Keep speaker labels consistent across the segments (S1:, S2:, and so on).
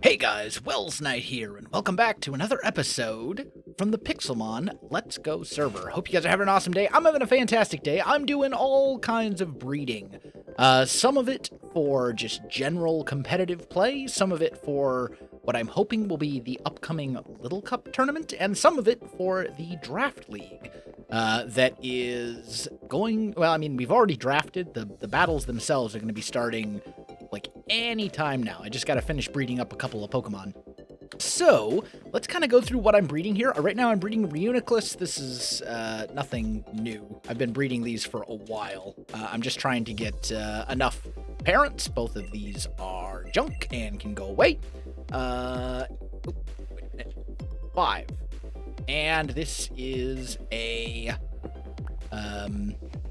S1: Hey guys, Welsknight here, and welcome back to another episode from the Pixelmon Let's Go server. Hope you guys are having an awesome day. I'm having a fantastic day. I'm doing all kinds of breeding. Some of it for just general competitive play, some of it for what I'm hoping will be the upcoming Little Cup tournament, and some of it for the Draft League. That is going, well, I mean, we've already drafted. The battles themselves are going to be starting like any time now. I just got to finish breeding up a couple of Pokemon. So let's kind of go through what I'm breeding here. Right now I'm breeding Reuniclus. This is nothing new. I've been breeding these for a while. I'm just trying to get enough parents. Both of these are junk and can go away. Wait a minute. 5. And this is a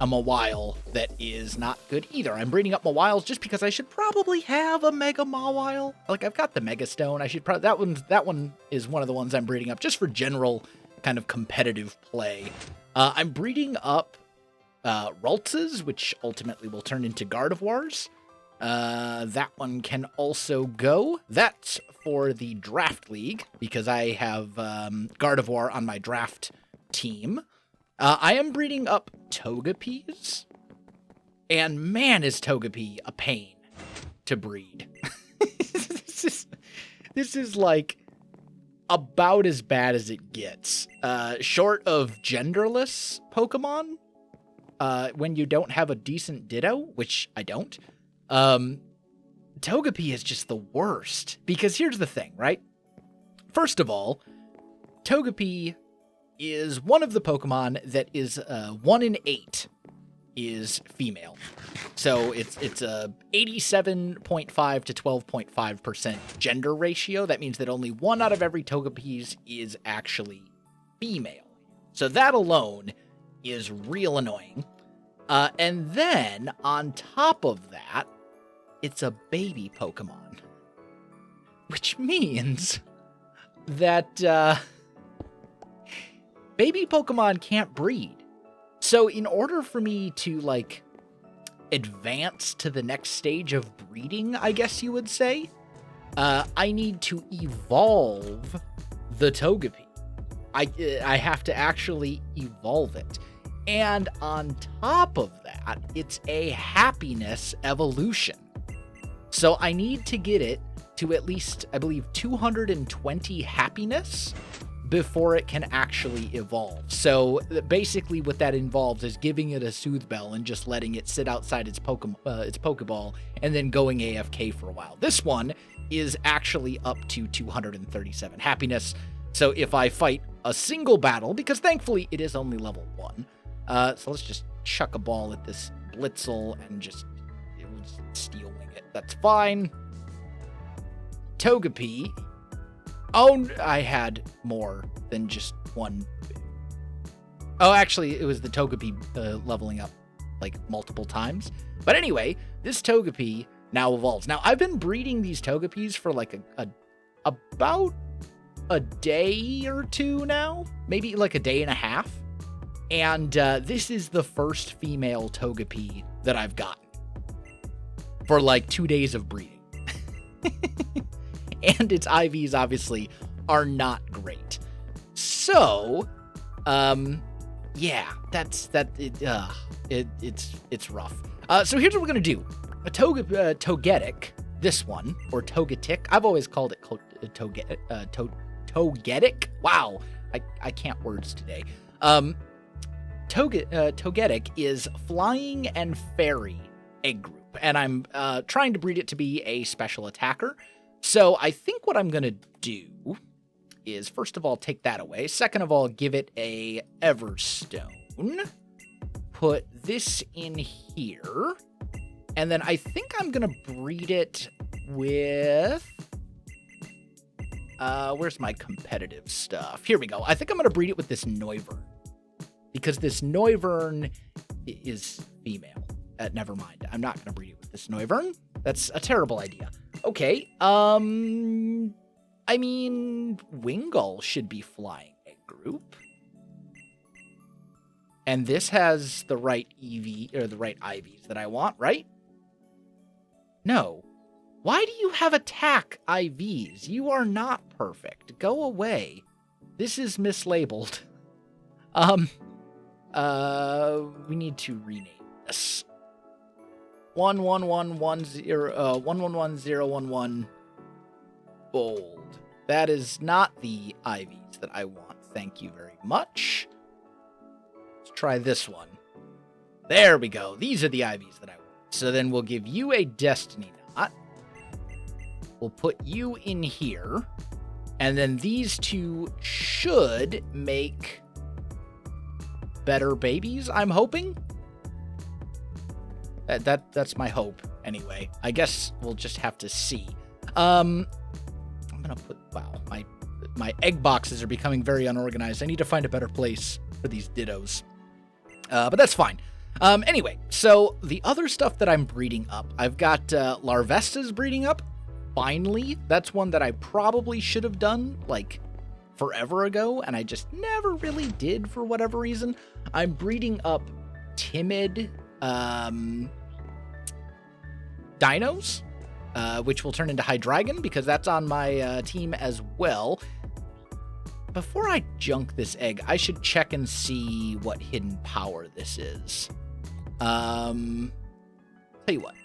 S1: Mawile that is not good either. I'm breeding up Mawiles just because I should probably have a Mega Mawile. Like, I've got the Mega Stone. I should probably, that one is one of the ones I'm breeding up just for general kind of competitive play. I'm breeding up Raltzes, which ultimately will turn into Gardevoirs. That one can also go. That's for the Draft League, because I have Gardevoir on my draft team. I am breeding up Togepis, and man, is Togepi a pain to breed. This is like about as bad as it gets. Short of genderless Pokemon, when you don't have a decent Ditto, which I don't, Togepi is just the worst. Because here's the thing, right? First of all, Togepi is one of the Pokemon that is 1 in 8 is female. So it's a 87.5 to 12.5% gender ratio. That means that only 1 out of every Togepis is actually female. So that alone is real annoying. And then on top of that, it's a baby Pokemon, which means that baby Pokemon can't breed. So in order for me to, like, advance to the next stage of breeding, I guess you would say, I need to evolve the Togepi. I have to actually evolve it. And on top of that, it's a happiness evolution. So I need to get it to at least, I believe, 220 happiness before it can actually evolve. So basically what that involves is giving it a Soothe Bell and just letting it sit outside its Pokeball and then going AFK for a while. This one is actually up to 237 happiness. So if I fight a single battle, because thankfully it is only level 1, so let's just chuck a ball at this Blitzel and just Steel Wing it. That's fine. Togepi. Oh, I had more than just one. Oh, actually, it was the Togepi leveling up like multiple times. But anyway, this Togepi now evolves. Now, I've been breeding these Togepis for like about a day or two now, maybe like a day and a half. And this is the first female Togepi that I've gotten for like 2 days of breeding. And its IVs obviously are not great. So, yeah, it's rough. So here's what we're gonna do. A Togetic, this one, or Togetic. I've always called it Togetic. Wow, I can't words today. Togetic is Flying and Fairy egg group, and I'm trying to breed it to be a special attacker. So I think what I'm going to do is, first of all, take that away. Second of all, give it a Everstone. Put this in here. And then I think I'm going to breed it with... where's my competitive stuff? Here we go. I think I'm going to breed it with this Noivern. Because this Noivern is female. Never mind. I'm not going to breed it with this Noivern. That's a terrible idea. Okay, I mean, Wingull should be flying egg group. And this has the right EV, or the right IVs that I want, right? No. Why do you have attack IVs? You are not perfect. Go away. This is mislabeled. We need to rename this. 11111011 bold. That is not the IVs that I want. Thank you very much. Let's try this one. There we go. These are the IVs that I want. So then we'll give you a destiny knot. We'll put you in here. And then these two should make better babies, I'm hoping. That's my hope, anyway. I guess we'll just have to see. I'm gonna put... Wow, my egg boxes are becoming very unorganized. I need to find a better place for these dittos. But that's fine. Anyway, so the other stuff that I'm breeding up, I've got Larvestas breeding up. Finally, that's one that I probably should have done, like, forever ago, and I just never really did for whatever reason. I'm breeding up timid dinos, which will turn into Hydreigon, because that's on my team as well. Before I junk this egg, I should check and see what hidden power this is. Tell you what.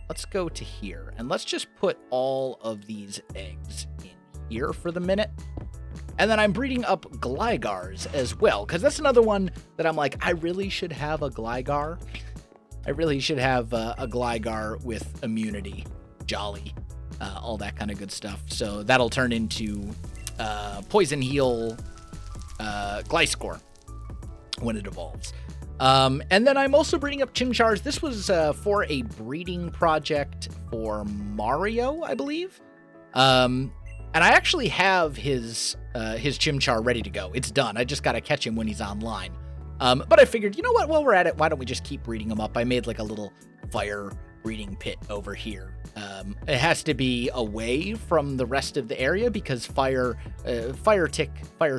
S1: Let's go to here, and let's just put all of these eggs in here for the minute. And then I'm breeding up Glygars as well, because that's another one that I'm like, I really should have a Gligar. I really should have a Gligar with immunity, jolly, all that kind of good stuff. So that'll turn into Poison Heal Gliscor when it evolves. And then I'm also breeding up Chimchars. This was for a breeding project for Mario, I believe. And I actually have his Chimchar ready to go. It's done. I just got to catch him when he's online. But I figured, you know what? While we're at it, why don't we just keep breeding him up? I made like a little fire breeding pit over here. It has to be away from the rest of the area because fire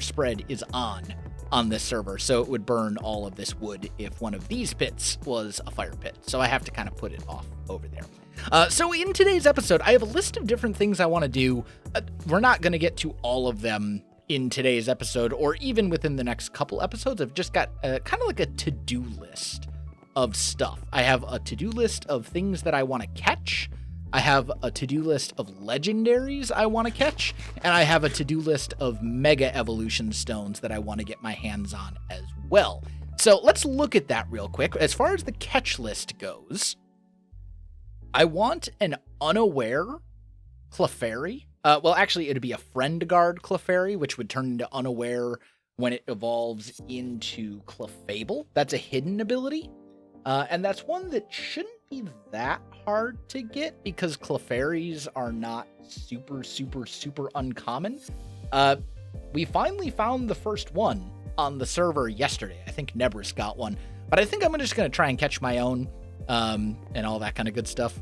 S1: spread is on this server, so it would burn all of this wood if one of these pits was a fire pit. So I have to kind of put it off over there. So in today's episode, I have a list of different things I want to do. We're not going to get to all of them in today's episode, or even within the next couple episodes. I've just got kind of like a to-do list of stuff. I have a to-do list of things that I want to catch. I have a to-do list of legendaries I want to catch, and I have a to-do list of mega evolution stones that I want to get my hands on as well. So let's look at that real quick. As far as the catch list goes, I want an unaware Clefairy. Well, actually, it'd be a friend guard Clefairy, which would turn into unaware when it evolves into Clefable. That's a hidden ability. And that's one that shouldn't be that hard to get because Clefairies are not super uncommon. We finally found the first one on the server yesterday. I think Nebris got one, but I think I'm just going to try and catch my own and all that kind of good stuff.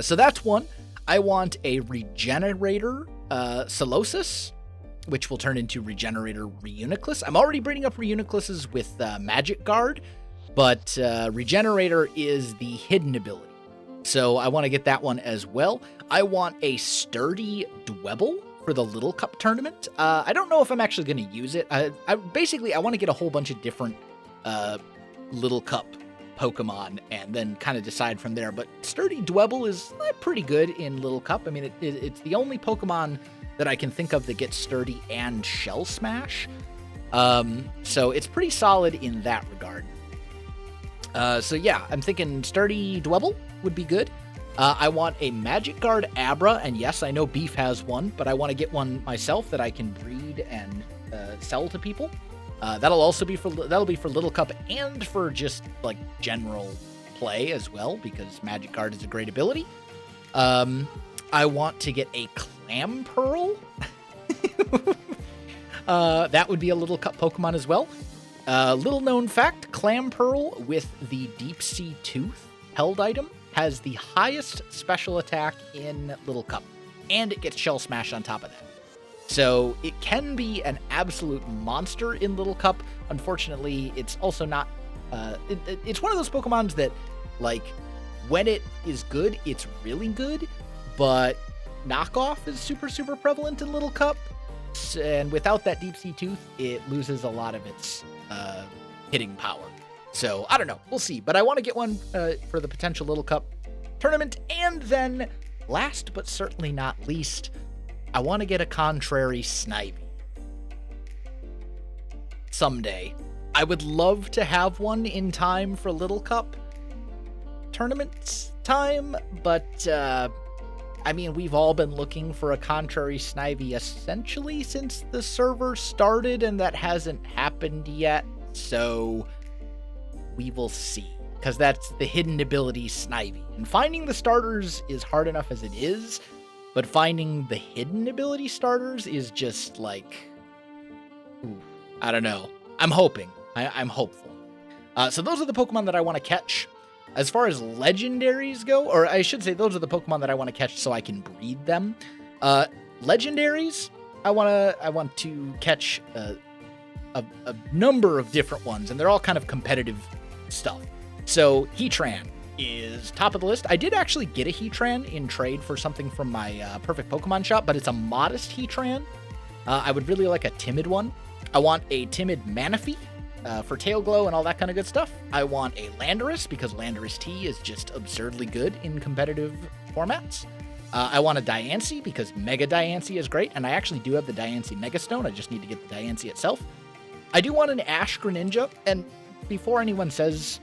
S1: So that's one. I want a Regenerator Solosis, which will turn into Regenerator Reuniclus. I'm already breeding up Reunicluses with Magic Guard, but Regenerator is the hidden ability. So I want to get that one as well. I want a Sturdy Dwebble for the Little Cup tournament. I don't know if I'm actually going to use it. I want to get a whole bunch of different Little Cup Pokemon and then kind of decide from there. But Sturdy Dwebble is pretty good in Little Cup. I mean, it's the only Pokemon that I can think of that gets Sturdy and Shell Smash. So it's pretty solid in that regard. So yeah, I'm thinking Sturdy Dwebble would be good. I want a Magic Guard Abra, and yes, I know Beef has one, but I want to get one myself that I can breed and sell to people. That'll be for Little Cup and for just like general play as well, because Magic Guard is a great ability. I want to get a Clam Pearl. That would be a Little Cup Pokemon as well. Little known fact, Clam Pearl with the Deep Sea Tooth held item has the highest special attack in Little Cup, and it gets Shell Smash on top of that. So it can be an absolute monster in Little Cup. Unfortunately, it's also not... it's one of those Pokemons that, like, when it is good, it's really good, but knockoff is super, super prevalent in Little Cup. And without that deep sea tooth, it loses a lot of its hitting power. So I don't know. We'll see. But I want to get one for the potential Little Cup tournament. And then last but certainly not least, I want to get a contrary Snivy. Someday. I would love to have one in time for Little Cup tournament time, but I mean, we've all been looking for a contrary Snivy essentially since the server started, and that hasn't happened yet, so we will see, because that's the hidden ability Snivy. And finding the starters is hard enough as it is, but finding the hidden ability starters is just like, ooh, I don't know. I'm hoping. I'm hopeful. So those are the Pokemon that I want to catch. As far as legendaries go, or I should say those are the Pokemon that I want to catch so I can breed them. Legendaries, I want to catch a number of different ones, and they're all kind of competitive stuff. So Heatran is top of the list. I did actually get a Heatran in trade for something from my Perfect Pokemon shop, but it's a modest Heatran. I would really like a timid one. I want a timid Manaphy for Tail Glow and all that kind of good stuff. I want a Landorus because Landorus T is just absurdly good in competitive formats. I want a Diancie because Mega Diancie is great, and I actually do have the Diancie Mega Stone. I just need to get the Diancie itself. I do want an Ash Greninja, and before anyone says,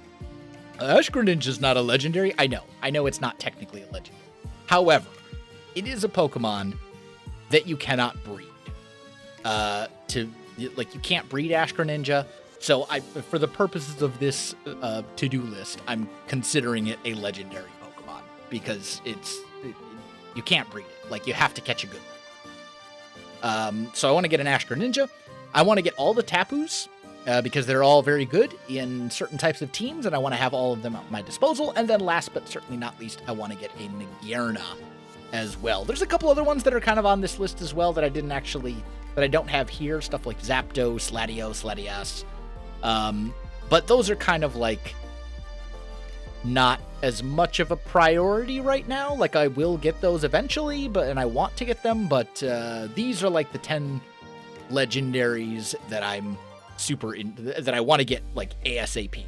S1: Ash Greninja's not a legendary, I know it's not technically a legendary. However, it is a Pokemon that you cannot breed. You can't breed Ash Greninja. So for the purposes of this to-do list, I'm considering it a legendary Pokemon because you can't breed it. Like, you have to catch a good one. So I want to get an Ash Greninja. I want to get all the Tapus because they're all very good in certain types of teams, and I want to have all of them at my disposal. And then last but certainly not least, I want to get a Magearna as well. There's a couple other ones that are kind of on this list as well that I don't have here. Stuff like Zapdos, Latios, Latias. But those are kind of like not as much of a priority right now. Like, I will get those eventually, and I want to get them, but these are like the 10 legendaries that I'm that I want to get like ASAP.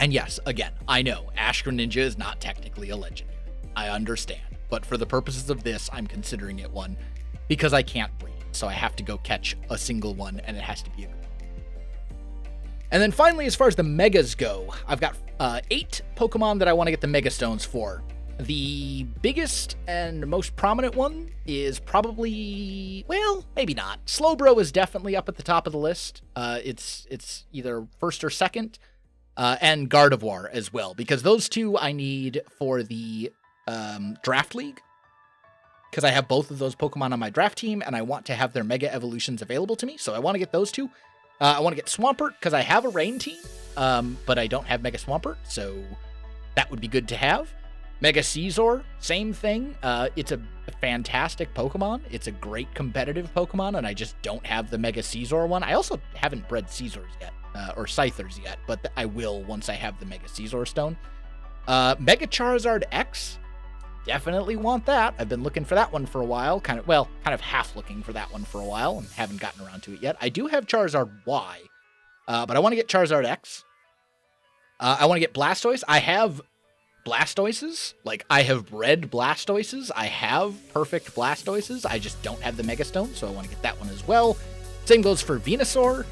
S1: And yes, again, I know Ash Greninja is not technically a legendary. I understand, but for the purposes of this, I'm considering it one because I can't breed, so I have to go catch a single one, and it has to be a good one. And then finally, as far as the Megas go, I've got 8 Pokemon that I want to get the Mega Stones for. The biggest and most prominent one is probably, well, maybe not. Slowbro is definitely up at the top of the list. It's either first or second, and Gardevoir as well, because those two I need for the Draft League, because I have both of those Pokemon on my draft team, and I want to have their Mega Evolutions available to me, so I want to get those two. I want to get Swampert because I have a Rain team, but I don't have Mega Swampert, so that would be good to have. Mega Caesar, same thing. It's a fantastic Pokemon. It's a great competitive Pokemon, and I just don't have the Mega Caesar one. I also haven't bred Caesars yet, or Scythers yet, but I will once I have the Mega Caesar Stone. Mega Charizard X, definitely want that. I've been looking for that one for a while. Kind of half looking for that one for a while and haven't gotten around to it yet. I do have Charizard Y, but I want to get Charizard X. I want to get Blastoise. I have Blastoises. Like, I have bred Blastoises. I have perfect Blastoises. I just don't have the Mega Stone, so I want to get that one as well. Same goes for Venusaur.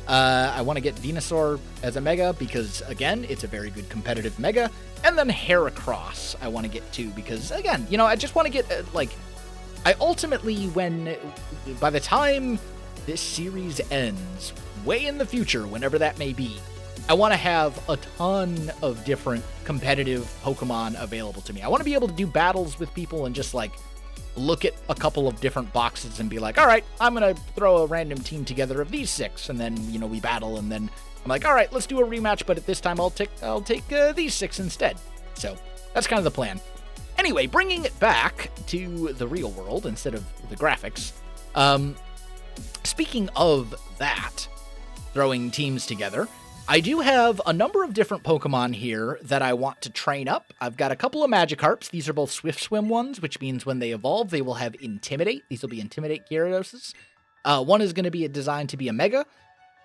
S1: I want to get Venusaur as a Mega because, again, it's a very good competitive Mega. And then Heracross I want to get too because, again, I just want to get, I ultimately, by the time this series ends, way in the future, whenever that may be, I want to have a ton of different competitive Pokemon available to me. I want to be able to do battles with people and just, look at a couple of different boxes and be like, all right, I'm going to throw a random team together of these 6, and then, we battle, and then I'm like, all right, let's do a rematch, but at this time I'll take these 6 instead. So that's kind of the plan. Anyway, bringing it back to the real world instead of the graphics. Speaking of that, throwing teams together, I do have a number of different Pokemon here that I want to train up. I've got a couple of Magikarps. These are both Swift Swim ones, which means when they evolve, they will have Intimidate. These will be Intimidate Gyarados. One is going to be designed to be a Mega,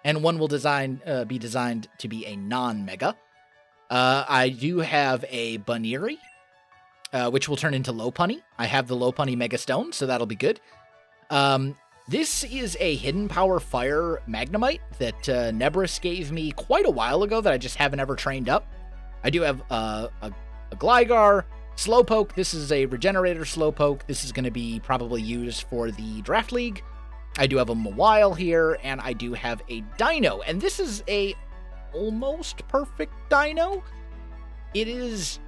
S1: and one will be designed to be a non-Mega. I do have a Baniri, which will turn into Lopunny. I have the Lopunny Mega Stone, so that'll be good. This is a Hidden Power Fire Magnemite that Nebris gave me quite a while ago that I just haven't ever trained up. I do have a Gligar, Slowpoke. This is a Regenerator Slowpoke. This is going to be probably used for the Draft League. I do have a Mawile here, and I do have a Dino. And this is a almost perfect Dino. It is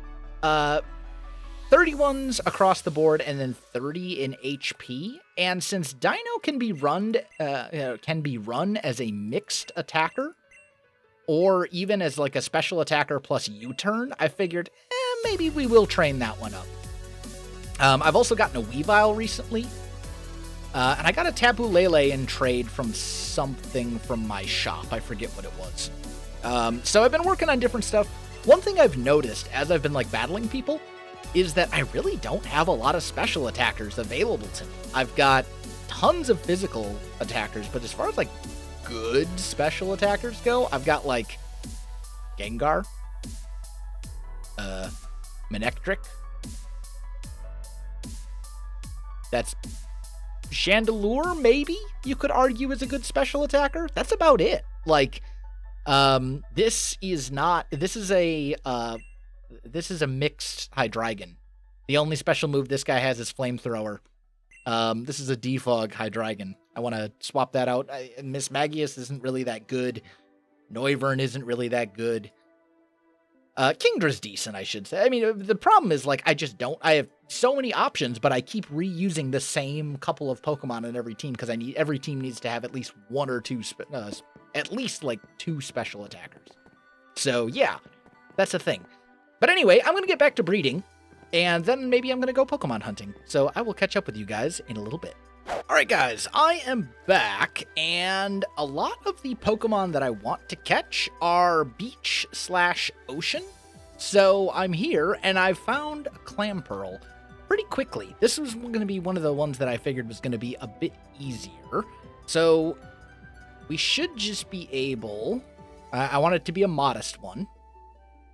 S1: 31s across the board and then 30 in HP. And since Dino can be run as a mixed attacker, or even as like a special attacker plus U-turn, I figured maybe we will train that one up. I've also gotten a Weavile recently, and I got a Tapu Lele in trade from something from my shop. I forget what it was. So I've been working on different stuff. One thing I've noticed as I've been like battling people is that I really don't have a lot of special attackers available to me. I've got tons of physical attackers, but as far as like good special attackers go, I've got like Gengar, Manectric, That's Chandelure, maybe you could argue is a good special attacker. That's about it. Like, this is a mixed Hydreigon. The only special move this guy has is Flamethrower. This is a Defog Hydreigon. I want to swap that out. Miss Magius isn't really that good. Noivern isn't really that good. Kingdra's decent, I should say. I mean, the problem is, like, I have so many options, but I keep reusing the same couple of Pokemon in every team because every team needs to have at least one or two, at least, like, 2 special attackers. So, yeah, that's the thing. But anyway, I'm going to get back to breeding, and then maybe I'm going to go Pokemon hunting. So I will catch up with you guys in a little bit. Alright guys, I am back, and a lot of the Pokemon that I want to catch are beach/ocean. So I'm here, and I found a Clamperl pretty quickly. This was going to be one of the ones that I figured was going to be a bit easier. So we should just be able... I want it to be a modest one.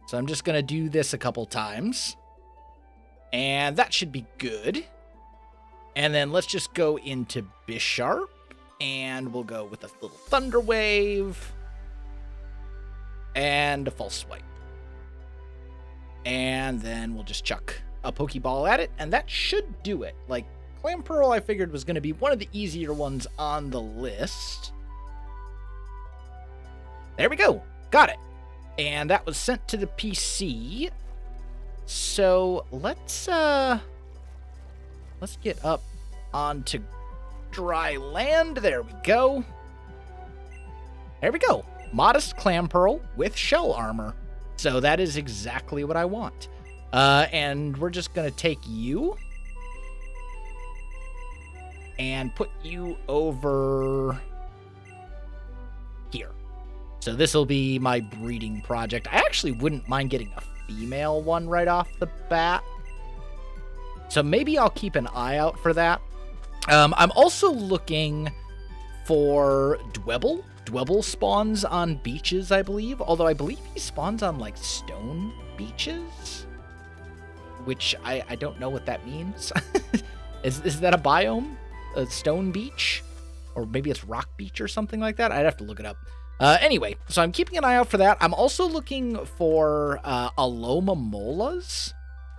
S1: So I'm just going to do this a couple times. And that should be good. And then let's just go into Bisharp, and we'll go with a little Thunder Wave, and a False Swipe. And then we'll just chuck a Pokeball at it, and that should do it. Like, Clamperl I figured was going to be one of the easier ones on the list. There we go. Got it. And that was sent to the PC. So let's get up onto dry land. There we go. There we go. Modest Clamperl with shell armor. So that is exactly what I want. And we're just going to take you and put you over here. So this will be my breeding project. I actually wouldn't mind getting a female one right off the bat. So maybe I'll keep an eye out for that. I'm also looking for Dwebble. Dwebble spawns on beaches, I believe. Although I believe he spawns on, like, stone beaches. Which I don't know what that means. Is that a biome? A stone beach? Or maybe it's rock beach or something like that? I'd have to look it up. Anyway, so I'm keeping an eye out for that. I'm also looking for Alomomolas.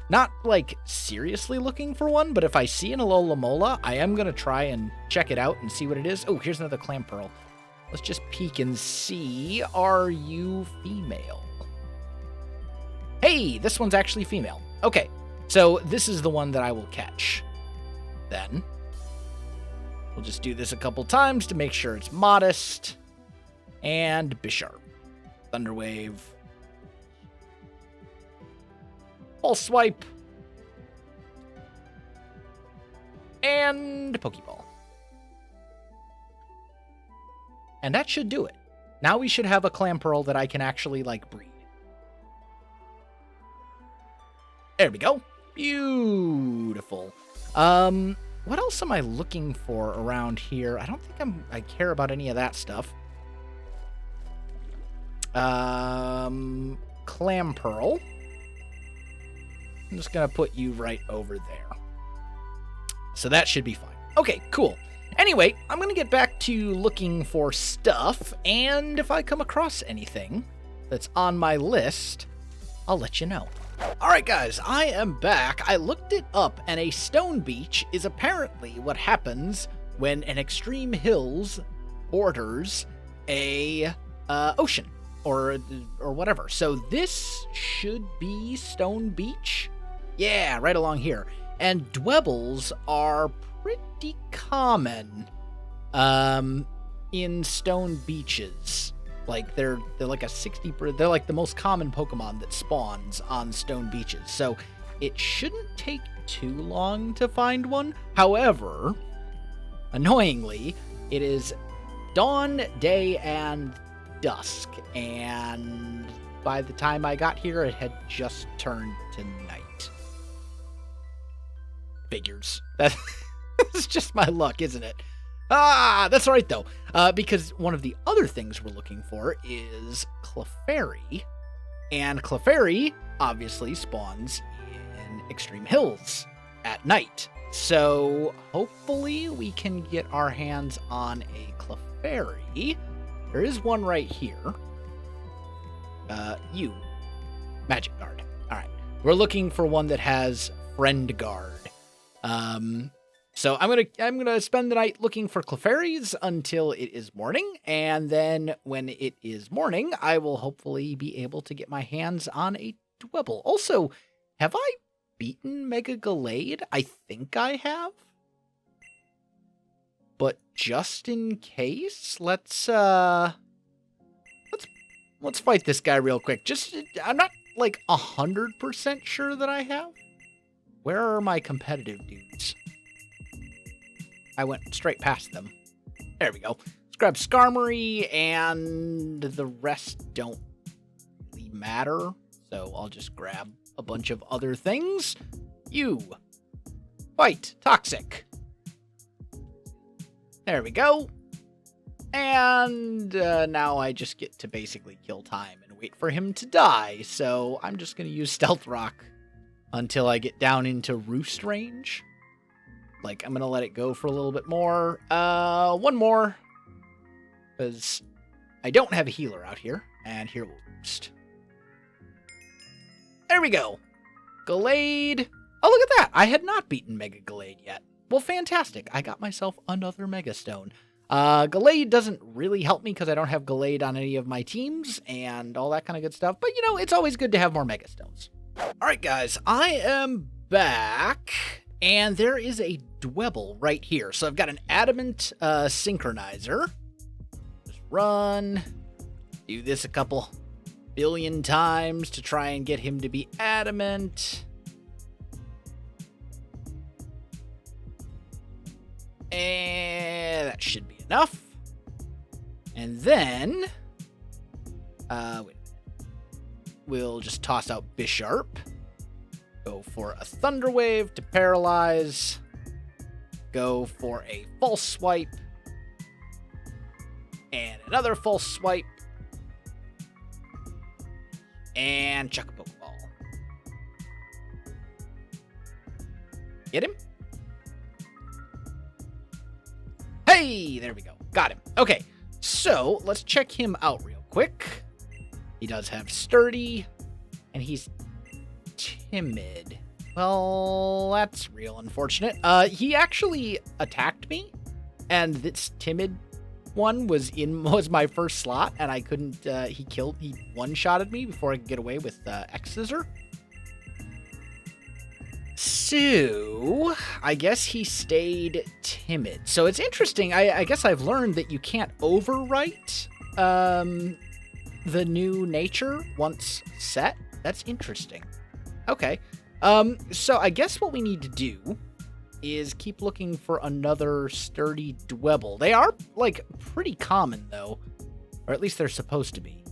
S1: Not, like, seriously looking for one, but if I see an Alomomola, I am going to try and check it out and see what it is. Oh, here's another Clamperl. Let's just peek and see. Are you female? Hey, this one's actually female. Okay, so this is the one that I will catch. Then, we'll just do this a couple times to make sure it's modest. And Bisharp. Thunder Wave. False Swipe. And Pokeball. And that should do it. Now we should have a Clamperl that I can actually, like, breed. There we go. Beautiful. What else am I looking for around here? I don't think I care about any of that stuff. Clamperl. I'm just gonna put you right over there. So that should be fine. Okay, cool. Anyway, I'm gonna get back to looking for stuff, and if I come across anything that's on my list, I'll let you know. Alright guys, I am back. I looked it up, and a stone beach is apparently what happens when an extreme hills borders a ocean or whatever. So this should be Stone Beach. Yeah, right along here. And Dwebbles are pretty common in stone beaches. Like they're like they're like the most common Pokemon that spawns on stone beaches. So it shouldn't take too long to find one. However, annoyingly, it is dawn, day, and dusk, and by the time I got here, it had just turned to night. Figures. That's just my luck, isn't it? Ah, that's all right, though, because one of the other things we're looking for is Clefairy, and Clefairy obviously spawns in Extreme Hills at night. So hopefully we can get our hands on a Clefairy. There is one right here. You. Magic Guard. All right. We're looking for one that has Friend Guard. So I'm gonna spend the night looking for Clefairies until it is morning, and then when it is morning, I will hopefully be able to get my hands on a Dwebble. Also, have I beaten Mega Gallade? I think I have. But just in case, let's fight this guy real quick. I'm not like 100% sure that I have. Where are my competitive dudes? I went straight past them. There we go. Let's grab Skarmory, and the rest don't really matter. So I'll just grab a bunch of other things. You. Fight. Toxic. There we go. And now I just get to basically kill time and wait for him to die. So I'm just going to use Stealth Rock until I get down into Roost range. Like, I'm going to let it go for a little bit more. One more. Because I don't have a healer out here. And here we'll Roost. There we go. Gallade. Oh, look at that. I had not beaten Mega Gallade yet. Well, fantastic. I got myself another Mega Stone. Gallade doesn't really help me because I don't have Gallade on any of my teams and all that kind of good stuff. But, you know, it's always good to have more Mega Stones. All right, guys. I am back. And there is a Dwebble right here. So I've got an Adamant Synchronizer. Just run. Do this a couple billion times to try and get him to be adamant. And that should be enough. And then we'll just toss out Bisharp. Go for a Thunder Wave to paralyze. Go for a False Swipe. And another False Swipe. And chuck a Pokeball. Get him? Hey, there we go. Got him. Okay, so let's check him out real quick. He does have Sturdy, and he's timid. Well, that's real unfortunate. He actually attacked me, and this timid one was my first slot, and I couldn't. He one-shotted me before I could get away with X-Scissor. So, I guess he stayed timid. So it's interesting. I guess I've learned that you can't overwrite the new nature once set. That's interesting. Okay. So I guess what we need to do is keep looking for another sturdy Dwebble. They are, like, pretty common, though. Or at least they're supposed to be.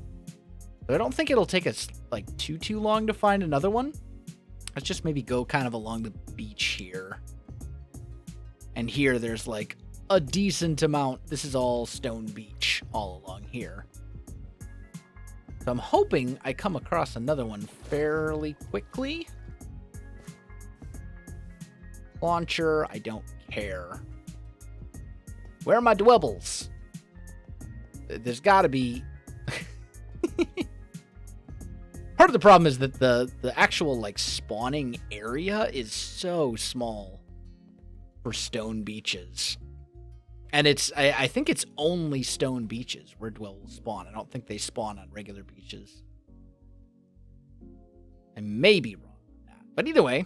S1: But I don't think it'll take us, like, too long to find another one. Let's just maybe go kind of along the beach here. And here there's, like, a decent amount. This is all stone beach all along here. So I'm hoping I come across another one fairly quickly. Launcher, I don't care. Where are my dwebbles? There's got to be... Part of the problem is that the actual, like, spawning area is so small for stone beaches. And it's, I think it's only stone beaches where dwells spawn. I don't think they spawn on regular beaches. I may be wrong on that. But either way.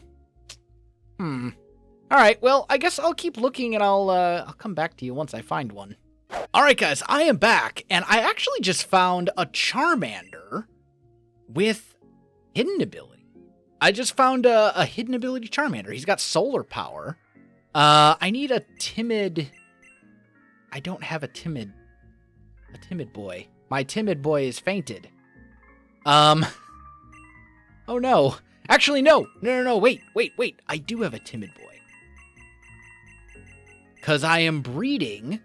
S1: Alright, well, I guess I'll keep looking and I'll come back to you once I find one. Alright, guys, I am back. And I actually just found a Charmander with hidden ability. I just found a hidden ability Charmander. He's got solar power. I need a timid... I don't have a timid boy. My timid boy is fainted. Oh no. Actually, no. No, wait. I do have a timid boy. Because I am breeding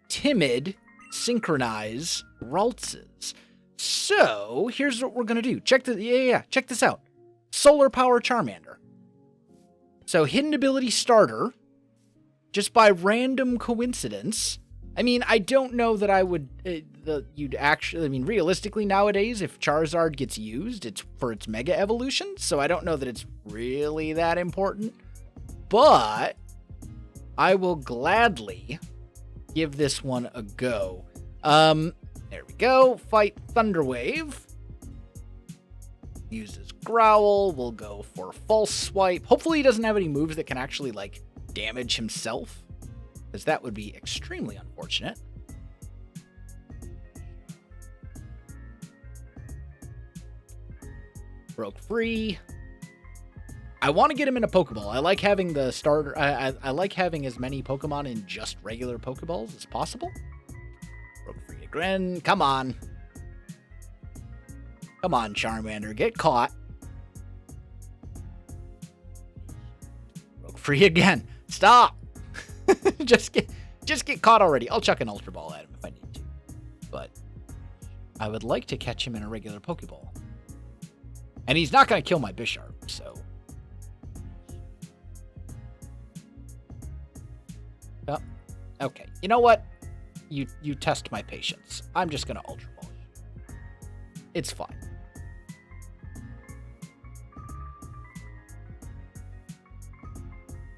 S1: timid synchronize Raltses. So, here's what we're going to do. Check this out. Solar power Charmander. So, hidden ability starter. Just by random coincidence. I mean, I don't know that I would, you'd actually, I mean, realistically nowadays, if Charizard gets used, it's for its Mega Evolution, so I don't know that it's really that important, but I will gladly give this one a go. There we go, fight Thunderwave, uses Growl, we'll go for False Swipe, hopefully he doesn't have any moves that can actually, like, damage himself, because that would be extremely unfortunate. Broke free. I want to get him in a Pokeball. I like having the starter. I like having as many Pokemon in just regular Pokeballs as possible. Broke free again. Come on. Come on, Charmander. Get caught. Broke free again. Stop. just get caught already. I'll chuck an Ultra Ball at him if I need to. But I would like to catch him in a regular Pokeball. And he's not going to kill my Bisharp, so. Oh, okay. You know what? You test my patience. I'm just going to Ultra Ball you. It's fine.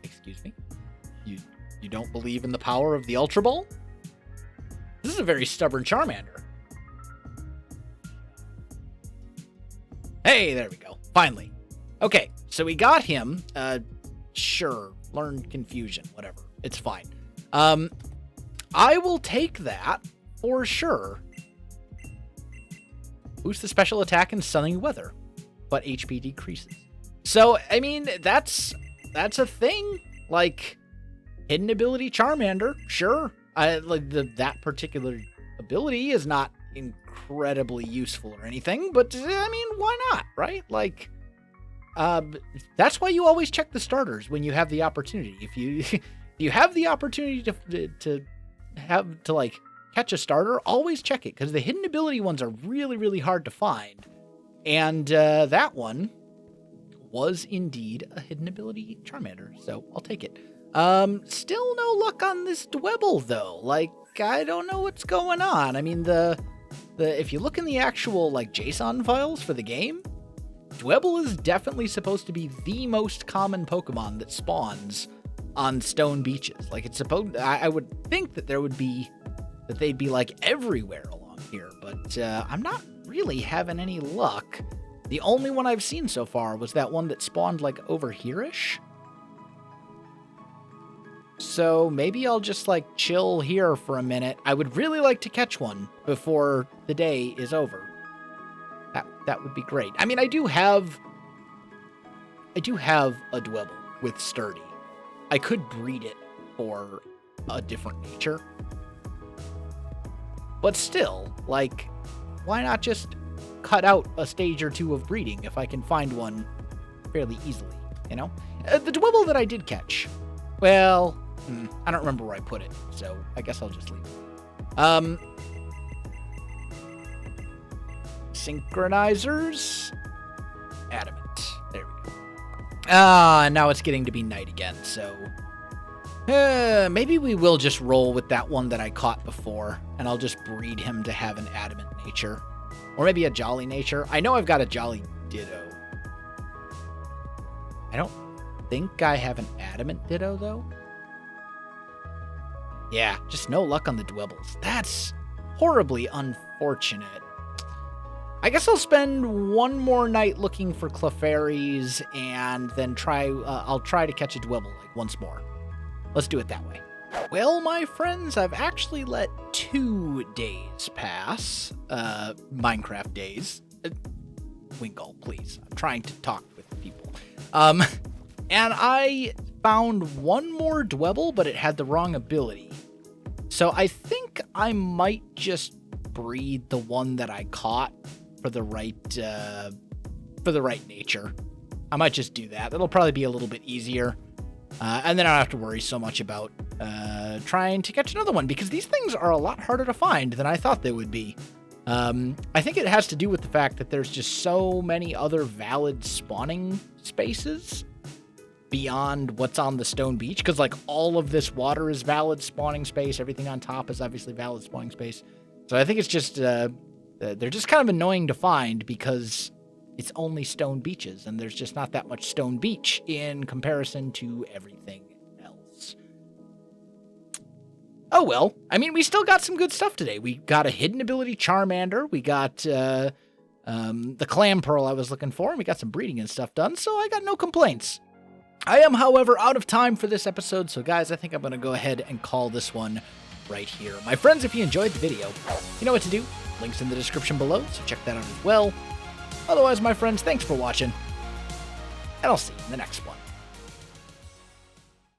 S1: Excuse me? You don't believe in the power of the Ultra Ball? This is a very stubborn Charmander. Hey, there we go. Finally. Okay, so we got him. Sure. Learn Confusion. Whatever. It's fine. I will take that for sure. Boost the special attack in sunny weather, but HP decreases. So, I mean, that's a thing. Like, hidden ability Charmander, sure. That particular ability is not incredibly useful or anything, but I mean, why not, right? Like, that's why you always check the starters when you have the opportunity. If you have the opportunity to like catch a starter, always check it, because the hidden ability ones are really, really hard to find. And that one was indeed a hidden ability Charmander, so I'll take it. Still no luck on this Dwebble, though. Like, I don't know what's going on. I mean, if you look in the actual, like, JSON files for the game, Dwebble is definitely supposed to be the most common Pokemon that spawns on stone beaches. Like, it's supposed, I would think that they'd be, like, everywhere along here, but, I'm not really having any luck. The only one I've seen so far was that one that spawned, like, over here-ish. So maybe I'll just, like, chill here for a minute. I would really like to catch one before the day is over. That would be great. I mean, I do have a Dwebble with Sturdy. I could breed it for a different nature. But still, like, why not just cut out a stage or two of breeding if I can find one fairly easily, you know? The Dwebble that I did catch, well, I don't remember where I put it, so I guess I'll just leave it. Synchronizers, adamant. There we go. Now it's getting to be night again, so maybe we will just roll with that one that I caught before, and I'll just breed him to have an adamant nature. Or maybe a jolly nature. I know I've got a jolly ditto. I don't think I have an adamant ditto, though. Yeah, just no luck on the Dwebbles. That's horribly unfortunate. I guess I'll spend one more night looking for Clefairies, and then I'll try to catch a Dwebble, like, once more. Let's do it that way. Well, my friends, I've actually let 2 days pass. Minecraft days. Winkle, please. I'm trying to talk with people. And I found one more Dwebble, but it had the wrong ability. So I think I might just breed the one that I caught for the right nature. I might just do that. That'll probably be a little bit easier. And then I don't have to worry so much about trying to catch another one, because these things are a lot harder to find than I thought they would be. I think it has to do with the fact that there's just so many other valid spawning spaces beyond what's on the stone beach, because like all of this water is valid spawning space. Everything on top is obviously valid spawning space. So I think it's just they're just kind of annoying to find because it's only stone beaches, and there's just not that much stone beach in comparison to everything else. Oh well, I mean, we still got some good stuff today. We got a hidden ability Charmander, we got the clam pearl I was looking for, and we got some breeding and stuff done, so I got no complaints. I am, however, out of time for this episode, so guys, I think I'm going to go ahead and call this one right here. My friends, if you enjoyed the video, you know what to do. Links in the description below, so check that out as well. Otherwise, my friends, thanks for watching, and I'll see you in the next one.